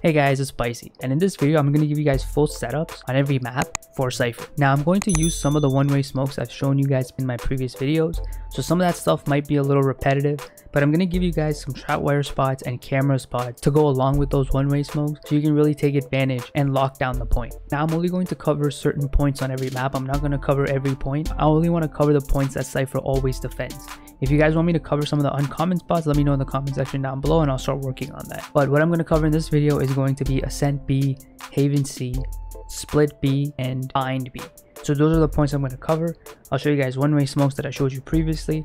Hey guys, it's Spicy, and in this video I'm going to give you guys full setups on every map for Cypher. Now I'm going to use some of the one-way smokes I've shown you guys in my previous videos, so some of that stuff might be a little repetitive, but I'm going to give you guys some trapwire spots and camera spots to go along with those one-way smokes so you can really take advantage and lock down the point. Now I'm only going to cover certain points on every map. I'm not going to cover every point. I only want to cover the points that Cypher always defends. If you guys want me to cover some of the uncommon spots, let me know in the comment section down below and I'll start working on that. But what I'm going to cover in this video is going to be Ascent B, Haven C, Split B, and Bind B. So those are the points I'm going to cover. I'll show you guys one-way smokes that I showed you previously,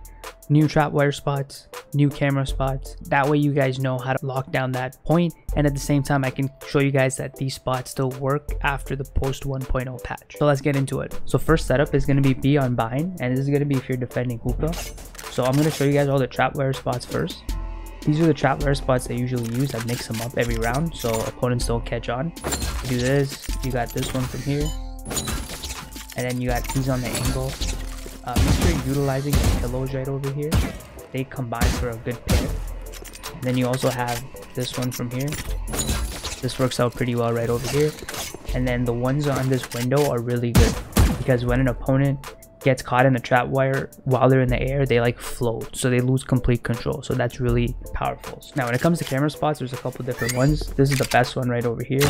new trapwire spots, new camera spots. That way you guys know how to lock down that point, and at the same time I can show you guys that these spots still work after the post 1.0 patch. So let's get into it. So first setup is going to be B on Bind, and this is going to be if you're defending hookah. So I'm going to show you guys all the trapwire spots first. These are the trapwire spots I usually use. I mix them up every round so opponents don't catch on. Do this, you got this one from here, and then you got these on the angle. Make sure you're utilizing the pillows right over here. They combine for a good pair. And then you also have this one from here. This works out pretty well right over here. And then the ones on this window are really good because when an opponent gets caught in the trap wire while they're in the air, they like float, so they lose complete control. So that's really powerful. Now when it comes to camera spots, there's a couple different ones. This is the best one right over here.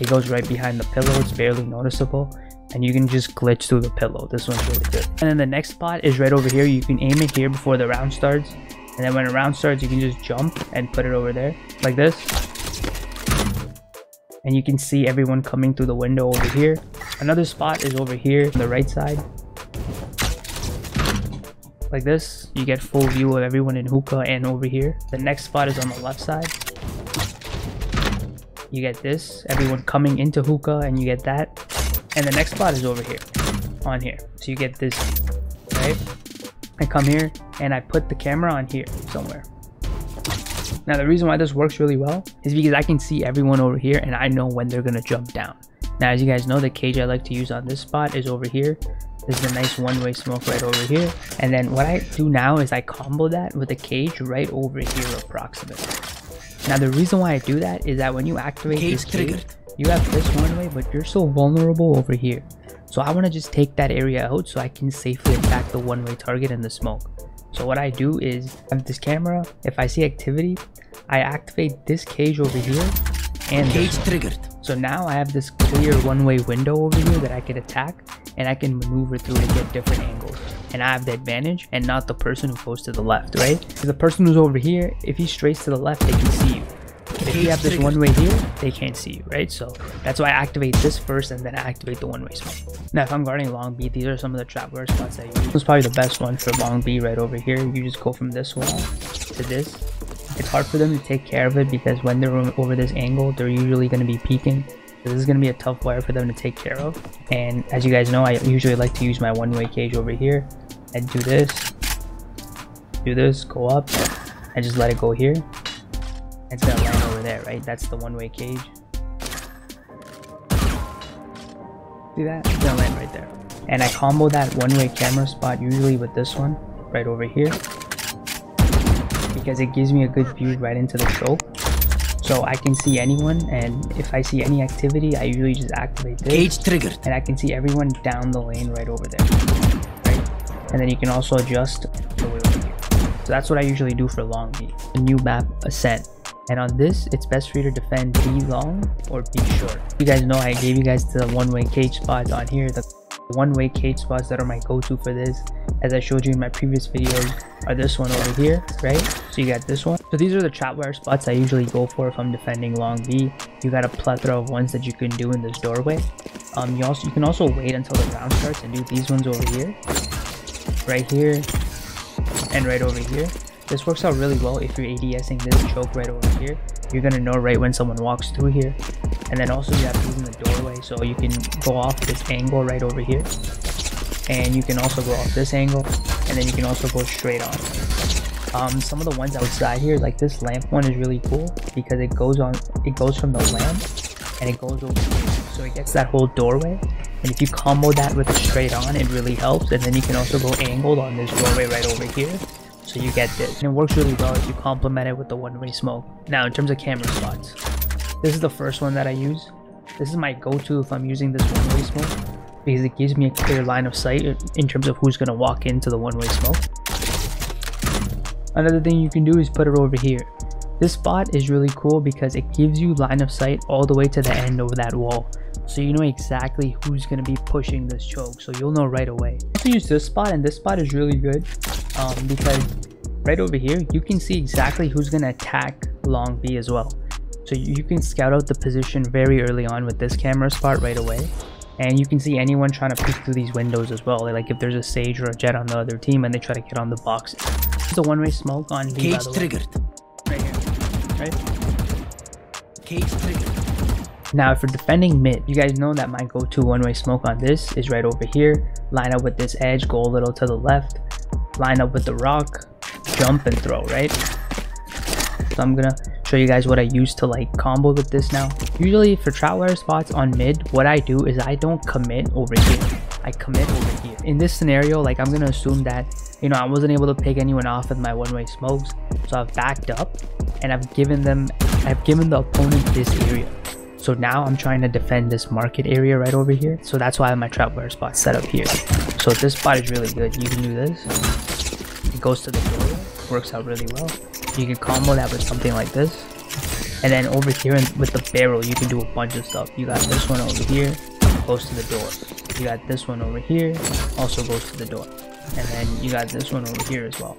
It goes right behind the pillow. It's barely noticeable and you can just glitch through the pillow. This one's really good. And then the next spot is right over here. You can aim it here before the round starts, and then when a round starts you can just jump and put it over there like this, and you can see everyone coming through the window over here. Another spot is over here on the right side like this. You get full view of everyone in hookah and over here. The next spot is on the left side. You get this, everyone coming into hookah, and you get that. And the next spot is over here on here, so you get this, right? I come here and I put the camera on here somewhere. Now the reason why this works really well is because I can see everyone over here and I know when they're gonna jump down. Now as you guys know, the cage I like to use on this spot is over here. This is a nice one-way smoke right over here. And then what I do now is I combo that with a cage right over here approximately. Now the reason why I do that is that when you activate this cage, you have this one-way, but you're so vulnerable over here. So I want to just take that area out so I can safely attack the one-way target in the smoke. So what I do is I have this camera. If I see activity, I activate this cage over here and cage triggered. So now I have this clear one-way window over here that I can attack and I can maneuver through to get different angles, and I have the advantage and not the person who goes to the left, right? So the person who's over here, if he strays to the left, they can see you. If you have this one-way here, they can't see you, right? So that's why I activate this first and then I activate the one-way smoke. Now if I'm guarding long B, these are some of the trapwire spots I use. This is probably the best one for long B right over here. You just go from this wall to this. It's hard for them to take care of it because when they're over this angle, they're usually going to be peeking. So this is going to be a tough wire for them to take care of. And as you guys know, I usually like to use my one-way cage over here and do this, go up, and just let it go here. It's going to land over there, right? That's the one-way cage. See that? It's going to land right there. And I combo that one-way camera spot usually with this one right over here, because it gives me a good view right into the choke. So I can see anyone, and if I see any activity, I usually just activate this. Cage triggered. And I can see everyone down the lane right over there, right? And then you can also adjust the way over here. So that's what I usually do for long B. The new map, Ascent. And on this, it's best for you to defend B long or B short. You guys know I gave you guys the one-way cage spots on here. The one-way cage spots that are my go-to for this, as I showed you in my previous videos, are this one over here, right? So you got this one. So these are the trapwire spots I usually go for if I'm defending long B. You got a plethora of ones that you can do in this doorway. You can also wait until the round starts and do these ones over here, right here, and right over here. This works out really well if you're ADSing this choke right over here. You're gonna know right when someone walks through here. And then also you have these in the doorway, so you can go off this angle right over here, and you can also go off this angle, and then you can also go straight on. Some of the ones outside here, like this lamp one, is really cool because it goes from the lamp and it goes over here, so it gets that whole doorway. And if you combo that with a straight on, it really helps. And then you can also go angled on this doorway right over here. So you get this, and it works really well if you complement it with the one-way smoke. Now in terms of camera spots, this is the first one that I use. This is my go-to if I'm using this one-way smoke, because it gives me a clear line of sight in terms of who's going to walk into the one-way smoke. Another thing you can do is put it over here. This spot is really cool because it gives you line of sight all the way to the end over that wall, so you know exactly who's going to be pushing this choke, so you'll know right away. I also use this spot, and this spot is really good because right over here you can see exactly who's going to attack long B as well. So you can scout out the position very early on with this camera spot right away, and you can see anyone trying to push through these windows as well. Like if there's a Sage or a Jet on the other team and they try to get on the boxes. It's a one-way smoke on B, cage triggered. Right here, right? Cage triggered. Now if you're defending mid, you guys know that my go-to one-way smoke on this is right over here. Line up with this edge, go a little to the left, line up with the rock, jump and throw, right? So I'm gonna show you guys what I use to like combo with this now. Usually for trapwire spots on mid, what I do is I don't commit over here, I commit over here. In this scenario, like I'm gonna assume that, you know, I wasn't able to pick anyone off with my one-way smokes, so I've backed up and I've given the opponent this area. So now I'm trying to defend this market area right over here, so that's why I have my trapwire spot set up here. So this spot is really good. You can do this, it goes to the door, works out really well. You can combo that with something like this, and then over here with the barrel you can do a bunch of stuff. You got this one over here, goes to the door. You got this one over here, also goes to the door, and then you got this one over here as well,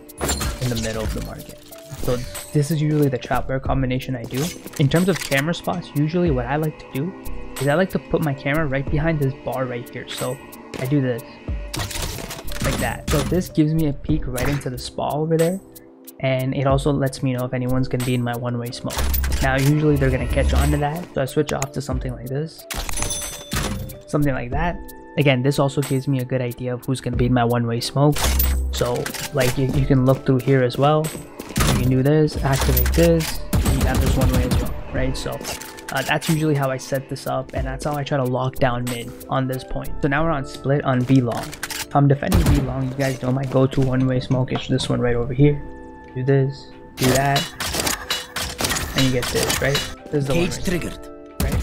in the middle of the market. So this is usually the trapwire combination I do. In terms of camera spots, usually what I like to do is I like to put my camera right behind this bar right here. So I do this like that, so this gives me a peek right into the spa over there, and it also lets me know if anyone's going to be in my one-way smoke. Now usually they're going to catch on to that, so I switch off to something like this, something like that. Again, this also gives me a good idea of who's going to be in my one-way smoke. So like you can look through here as well. You can do this, activate this, and you have this one way as well, right? So that's usually how I set this up, and that's how I try to lock down mid on this point. So now we're on split on B long. If I'm defending B long, you guys know my go-to one-way smoke is this one right over here. Do this, do that, and you get this, right? This is the cage one triggered. Right?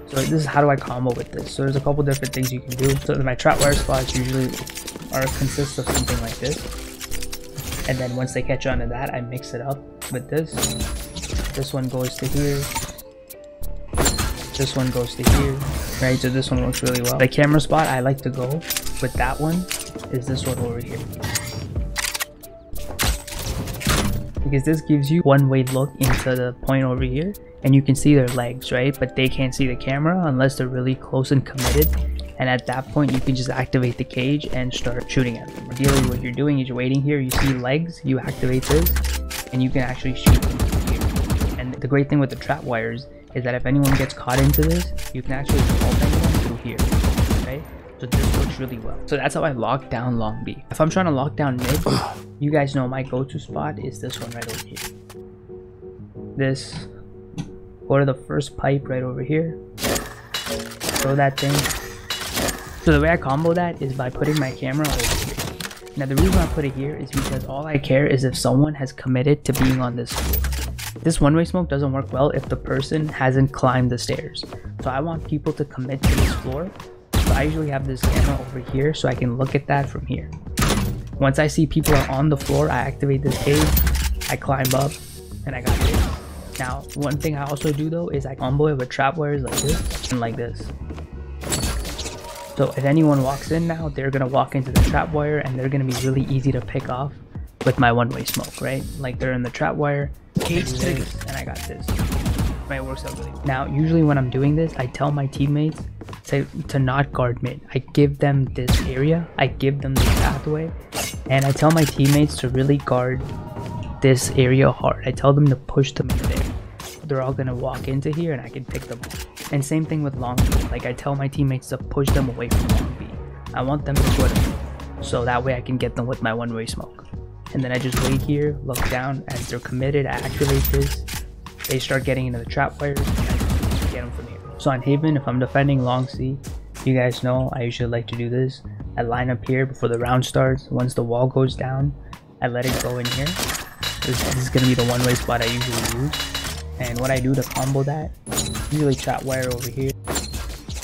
So this is how do I combo with this. So there's a couple different things you can do. So my trapwire spots usually consist of something like this. And then once they catch on to that, I mix it up with this. This one goes to here. This one goes to here, right? So this one works really well. The camera spot I like to go with that one is this one over here, because this gives you one-way look into the point over here, and you can see their legs, right? But they can't see the camera unless they're really close and committed. And at that point you can just activate the cage and start shooting at them. Ideally what you're doing is you're waiting here, you see legs, you activate this, and you can actually shoot them from here. And the great thing with the trap wires is that if anyone gets caught into this, you can actually hold anyone through here, right? So this works really well. So that's how I lock down long B. If I'm trying to lock down mid, you guys know my go-to spot is this one right over here. This, go to the first pipe right over here, throw that thing. So the way I combo that is by putting my camera over here. Now the reason I put it here is because all I care is if someone has committed to being on this floor. This one-way smoke doesn't work well if the person hasn't climbed the stairs. So I want people to commit to this floor. So I usually have this camera over here so I can look at that from here. Once I see people are on the floor, I activate this cage, I climb up, and I got this. Now one thing I also do though is I combo it with trap wires like this and like this. So if anyone walks in now, they're going to walk into the trap wire and they're going to be really easy to pick off with my one-way smoke, right? Like they're in the trap wire, cage triggered, and I got this. Right, it works out really well. Now usually when I'm doing this, I tell my teammates to not guard mid. I give them this area, I give them the pathway, and I tell my teammates to really guard this area hard. I tell them to push them in there. They're all going to walk into here and I can pick them up. And same thing with long B. Like I tell my teammates to push them away from long B. I want them to put them, so that way I can get them with my one-way smoke. And then I just wait here, look down. As they're committed, I activate this. They start getting into the trap wires and I get them from here. So on Haven, if I'm defending long C, you guys know I usually like to do this. I line up here before the round starts. Once the wall goes down, I let it go in here. This is going to be the one-way spot I usually use. And what I do to combo that, usually trap wire over here,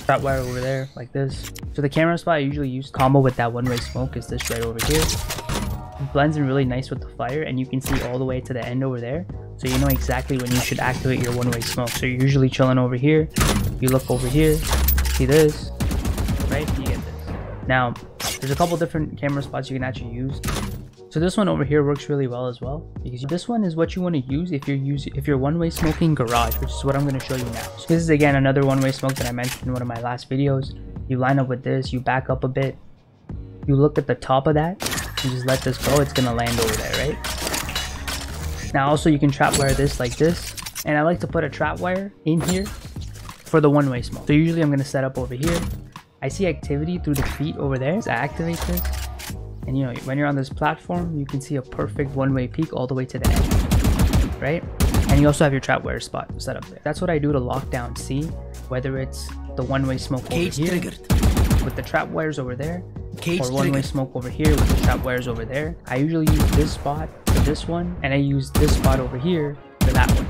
trap wire over there, like this. So the camera spot I usually use combo with that one-way smoke is this right over here. It blends in really nice with the fire, and you can see all the way to the end over there. So you know exactly when you should activate your one-way smoke. So you're usually chilling over here, you look over here, see this, right? You get this. Now, there's a couple different camera spots you can actually use. So this one over here works really well as well, because this one is what you want to use if you're one-way smoking garage, which is what I'm going to show you now. So this is again another one-way smoke that I mentioned in one of my last videos. You line up with this, you back up a bit, you look at the top of that, and just let this go. It's going to land over there, right? Now also you can trap wire this like this, and I like to put a trap wire in here for the one-way smoke. So usually I'm going to set up over here. I see activity through the feet over there, so I activate this. And you know, when you're on this platform, you can see a perfect one-way peak all the way to the end, right? And you also have your trap wire spot set up there. That's what I do to lock down C, whether it's the one-way smoke over here with the trap wires over there, or one-way smoke over here with the trap wires over there. I usually use this spot for this one, and I use this spot over here for that one.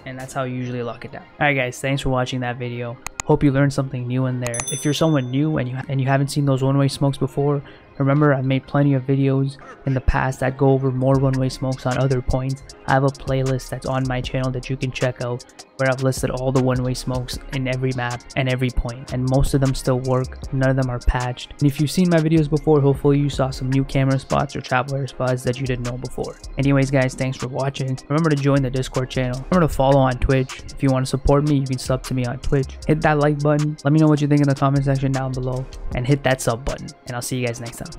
And that's how you usually lock it down. Alright guys, thanks for watching that video. Hope you learned something new in there. If you're someone new and you haven't seen those one-way smokes before, remember I've made plenty of videos in the past that go over more one-way smokes on other points. I have a playlist that's on my channel that you can check out where I've listed all the one-way smokes in every map and every point, and most of them still work. None of them are patched. And if you've seen my videos before, hopefully you saw some new camera spots or trap wire spots that you didn't know before. Anyways guys, thanks for watching. Remember to join the Discord channel. Remember to follow on Twitch. If you want to support me, you can sub to me on Twitch. Hit that like button. Let me know what you think in the comment section down below, and hit that sub button. And I'll see you guys next time.